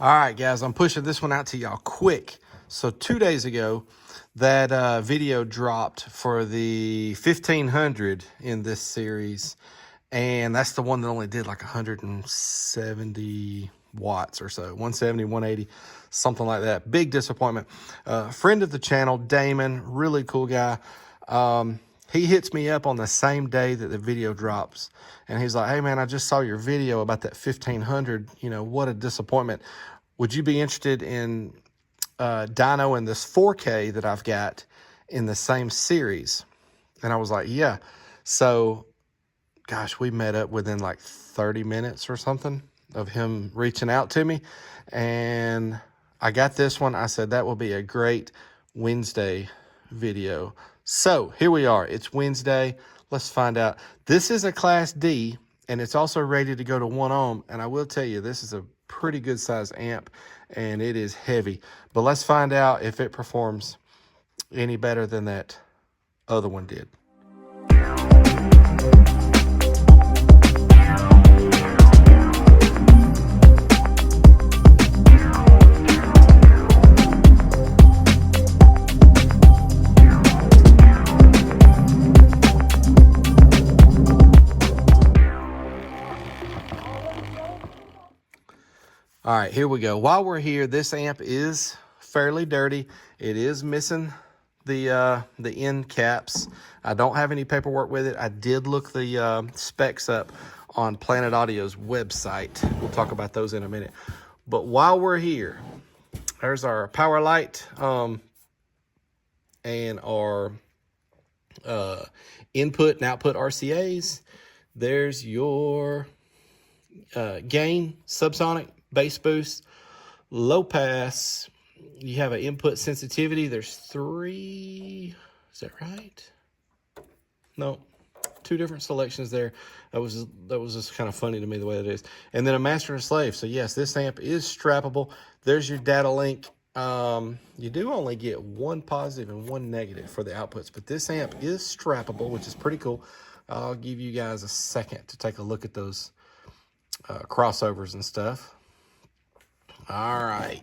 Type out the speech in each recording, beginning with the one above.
All right, guys, I'm pushing this one out to y'all quick. So 2 days ago, that video dropped for the 1500 in this series. And that's the one that only did like 170 watts or so, 170, 180, something like that. Big disappointment. Friend of the channel, Damon, really cool guy. He hits me up on the same day that the video drops. And he's like, hey, man, I just saw your video about that 1500. You know, what a disappointment. Would you be interested in Dyno and this 4K that I've got in the same series? And I was like, yeah. So, gosh, we met up within like 30 minutes or something of him reaching out to me. And I got this one. I said, that will be a great Wednesday video. So here we are. It's Wednesday. Let's find out. This is a Class D, and it's also rated to go to 1 ohm. And I will tell you, this is a pretty good size amp, and it is heavy. But let's find out if it performs any better than that other one did. All right, here we go. While we're here, this amp is fairly dirty. It is missing the end caps. I don't have any paperwork with it. I did look the specs up on Planet Audio's website. We'll talk about those in a minute. But while we're here, there's our power light and our input and output RCAs. There's your gain, subsonic, bass boost, low pass. You have an input sensitivity. There's 3, is that right? No, 2 different selections there. That was just kind of funny to me the way it is. And then a master and slave. So yes, this amp is strappable. There's your data link. You do only get 1 positive and 1 negative for the outputs, but this amp is strappable, which is pretty cool. I'll give you guys a second to take a look at those crossovers and stuff. All right,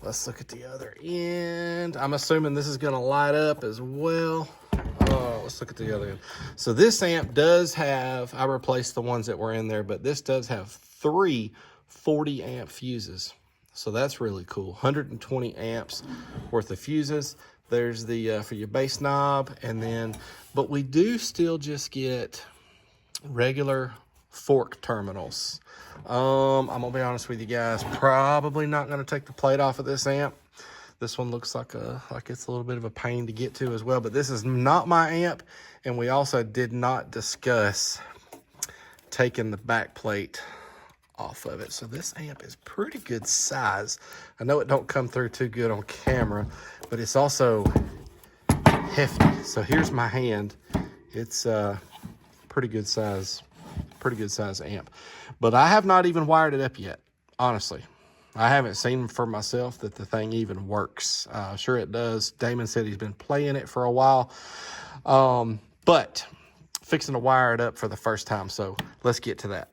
let's look at the other end. I'm assuming this is going to light up as well. Let's look at the other end. So this amp does have, I replaced the ones that were in there, but this does have 3 40 amp fuses. So that's really cool. 120 amps worth of fuses. There's the for your bass knob, and then, but we do still just get regular fork terminals. I'm gonna be honest with you guys, probably not gonna take the plate off of this amp. This one looks like it's a little bit of a pain to get to as well, but this is not my amp, and we also did not discuss taking the back plate off of it. So this amp is pretty good size. I know it don't come through too good on camera, but it's also hefty. So here's my hand. It's pretty good size amp. But I have not even wired it up yet, honestly. I haven't seen for myself that the thing even works. Sure it does. Damon said he's been playing it for a while. But fixing to wire it up for the first time, so let's get to that.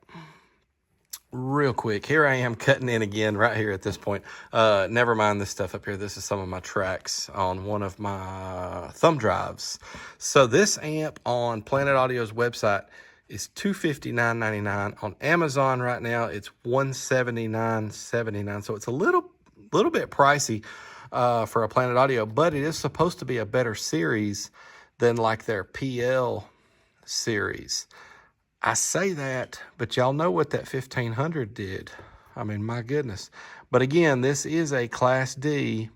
Real quick, here I am cutting in again right here at this point. Never mind this stuff up here. This is some of my tracks on one of my thumb drives. So this amp on Planet Audio's website is $259.99. On Amazon right now, it's $179.79. So it's a little bit pricey for a Planet Audio, but it is supposed to be a better series than like their PL series. I say that, but y'all know what that 1500 did. I mean, my goodness. But again, this is a Class D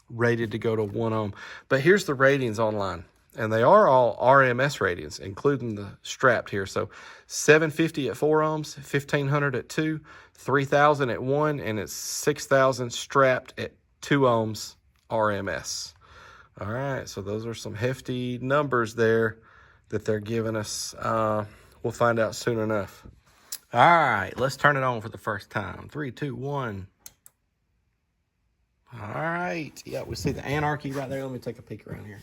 rated to go to 1 ohm. But here's the ratings online. And they are all RMS ratings, including the strapped here. So 750 at 4 ohms, 1500 at 2, 3000 at 1, and it's 6000 strapped at 2 ohms RMS. All right, so those are some hefty numbers there that they're giving us. We'll find out soon enough. All right, let's turn it on for the first time. 3, 2, 1. All right, yeah, we see the anarchy right there. Let me take a peek around here.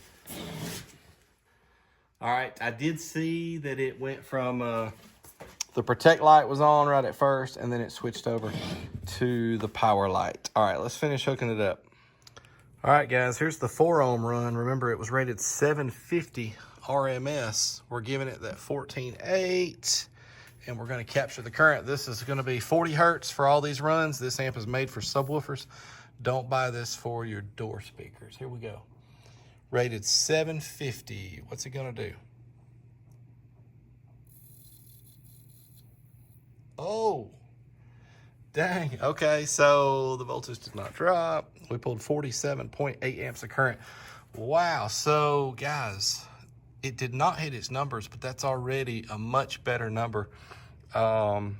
All right, I did see that it went from The protect light was on right at first, and then it switched over to the power light. All right, let's finish hooking it up. All right, guys, here's the 4 ohm run. Remember, it was rated 750 RMS. We're giving it that 14.8, and we're going to capture the current. This is going to be 40 hertz for all these runs. This amp is made for subwoofers. Don't buy this for your door speakers. Here we go. Rated 750. What's it going to do? Oh, dang. Okay, so the voltage did not drop. We pulled 47.8 amps of current. Wow. So, guys, it did not hit its numbers, but that's already a much better number than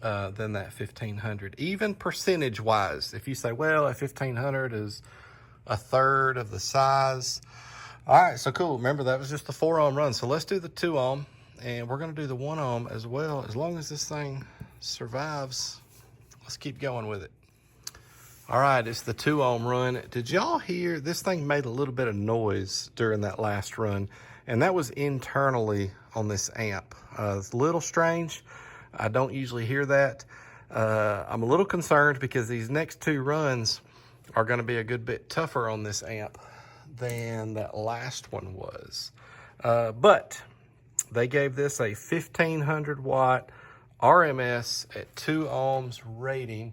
that 1500. Even percentage-wise, if you say, well, a 1500 is a third of the size. All right, so cool. Remember, that was just the 4 ohm run. So let's do the 2 ohm. And we're going to do the 1 ohm as well. As long as this thing survives, let's keep going with it. All right, it's the 2 ohm run. Did y'all hear? This thing made a little bit of noise during that last run, and that was internally on this amp. It's a little strange. I don't usually hear that. I'm a little concerned because these next 2 runs are going to be a good bit tougher on this amp than that last one was. But they gave this a 1500 watt RMS at 2 ohms rating.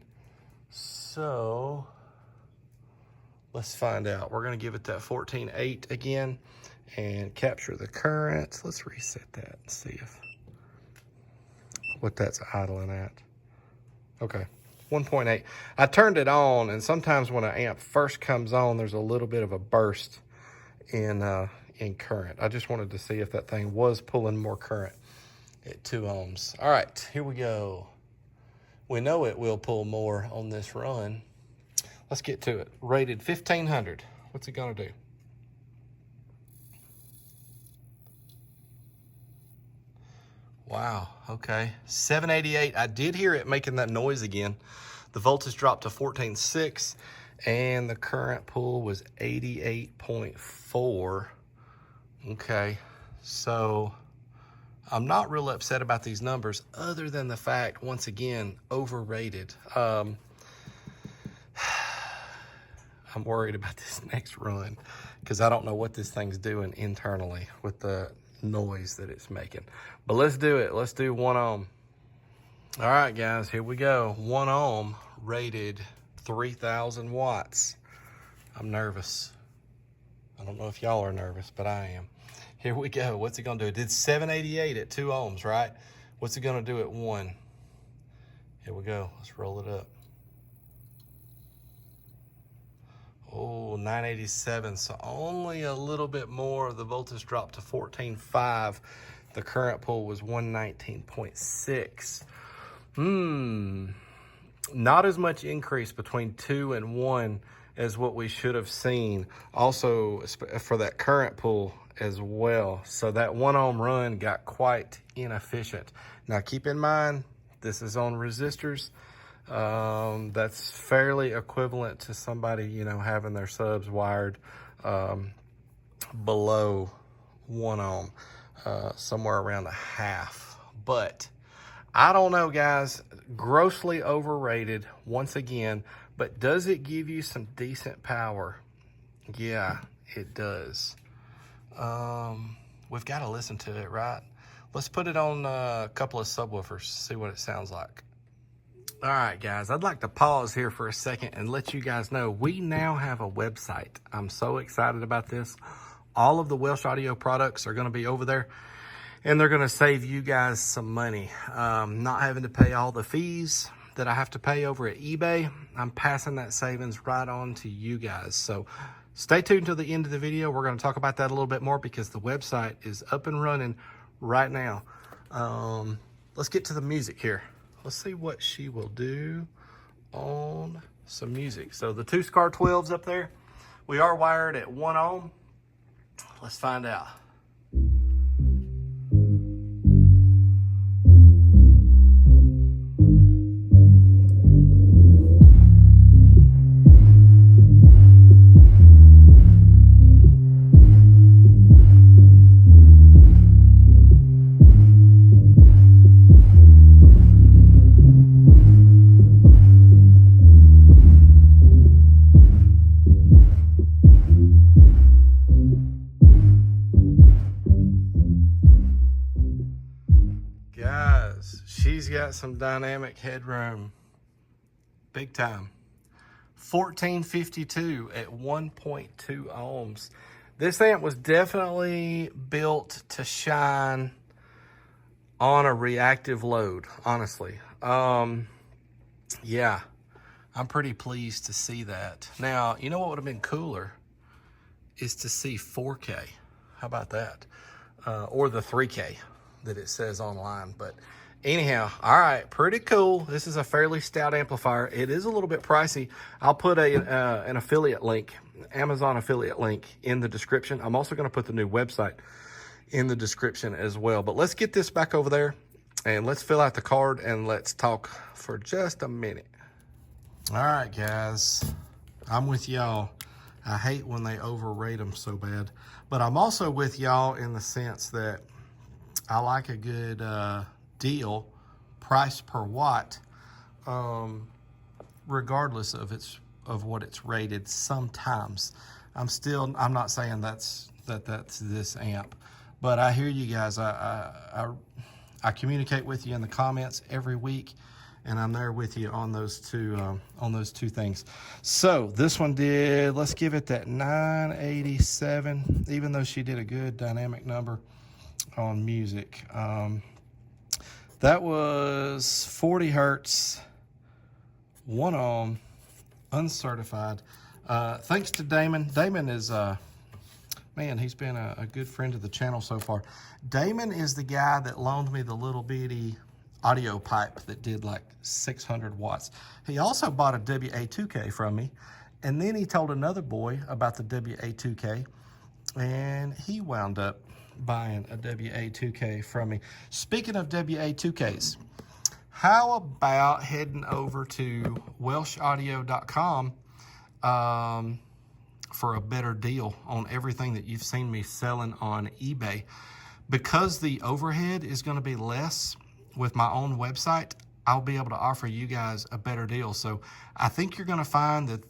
So let's find out. We're going to give it that 14.8 again and capture the current. Let's reset that and see what that's idling at. Okay, 1.8. I turned it on, and sometimes when an amp first comes on, there's a little bit of a burst in current. I just wanted to see if that thing was pulling more current at 2 ohms. All right, here we go. We know it will pull more on this run. Let's get to it. Rated 1500. What's it gonna do? Wow, okay. 788. I did hear it making that noise again. The voltage dropped to 14.6, and the current pull was 88.4. Okay, so I'm not real upset about these numbers other than the fact, once again, overrated. I'm worried about this next run because I don't know what this thing's doing internally with the noise that it's making. But let's do it. Let's do 1 ohm. All right, guys, here we go. 1 ohm rated 3000 watts. I'm nervous. I don't know if y'all are nervous, but I am. Here we go. What's it gonna do? It did 788 at 2 ohms, right? What's it gonna do at 1? Here we go. Let's roll it up. Oh, 987. So only a little bit more. The voltage dropped to 14.5. The current pull was 119.6. Not as much increase between 2 and 1 as what we should have seen. Also, for that current pull as well. So that 1 ohm run got quite inefficient. Now keep in mind, this is on resistors. That's fairly equivalent to somebody, you know, having their subs wired below 1 ohm, somewhere around a half. But I don't know, guys, grossly overrated once again, but does it give you some decent power? Yeah, it does. We've got to listen to it, right? Let's put it on a couple of subwoofers, see what it sounds like. All right, guys, I'd like to pause here for a second and let you guys know we now have a website. I'm so excited about this. All of the Welsh Audio products are going to be over there, and they're going to save you guys some money. Not having to pay all the fees that I have to pay over at eBay. I'm passing that savings right on to you guys. So stay tuned to the end of the video. We're going to talk about that a little bit more because the website is up and running right now. Let's get to the music here. Let's see what she will do on some music. So the 2 SCAR 12s up there, we are wired at 1 ohm. Let's find out. got some dynamic headroom. Big time. 1452 at 1.2 ohms. This amp was definitely built to shine on a reactive load, honestly. Yeah, I'm pretty pleased to see that. Now, you know what would have been cooler is to see 4K. How about that? Or the 3K that it says online. But anyhow, all right, pretty cool. This is a fairly stout amplifier. It is a little bit pricey. I'll put an affiliate link, Amazon affiliate link in the description. I'm also gonna put the new website in the description as well. But let's get this back over there and let's fill out the card and let's talk for just a minute. All right, guys, I'm with y'all. I hate when they overrate them so bad, but I'm also with y'all in the sense that I like a good deal, price per watt, regardless of what it's rated. Sometimes I'm not saying that's this amp, but I hear you guys. I communicate with you in the comments every week, and I'm there with you on those two things. So this one did, let's give it that 987, even though she did a good dynamic number on music. That was 40 hertz, 1 ohm, uncertified. Thanks to Damon. Damon is, man, he's been a good friend of the channel so far. Damon is the guy that loaned me the little bitty audio pipe that did like 600 watts. He also bought a WA2K from me, and then he told another boy about the WA2K, and he wound up buying a WA2K from me. Speaking of WA2Ks, how about heading over to welshaudio.com for a better deal on everything that you've seen me selling on eBay? Because the overhead is going to be less with my own website, I'll be able to offer you guys a better deal. So I think you're going to find that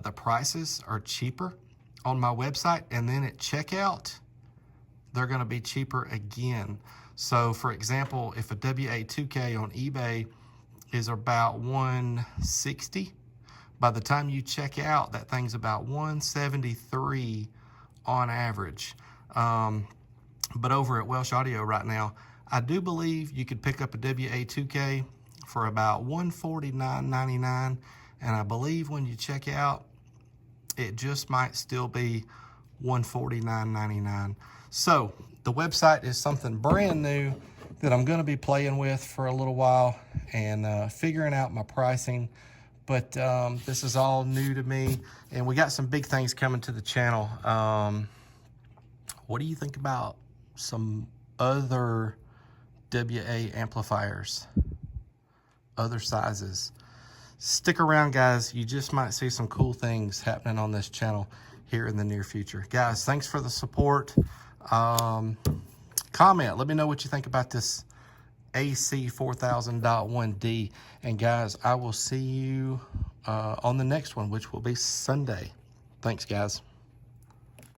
the prices are cheaper on my website, and then at checkout, they're going to be cheaper again. So for example, if a WA2K on eBay is about $160, by the time you check out, that thing's about $173 on average. But over at Welsh Audio right now, I do believe you could pick up a WA2K for about $149.99, and I believe when you check out, it just might still be $149.99. So the website is something brand new that I'm going to be playing with for a little while and figuring out my pricing. But this is all new to me, and we got some big things coming to the channel. What do you think about some other WA amplifiers, other sizes? Stick around, guys. You just might see some cool things happening on this channel here in the near future. Guys, thanks for the support. Comment, let me know what you think about this AC4000.1D. And guys, I will see you on the next one, which will be Sunday. Thanks, guys.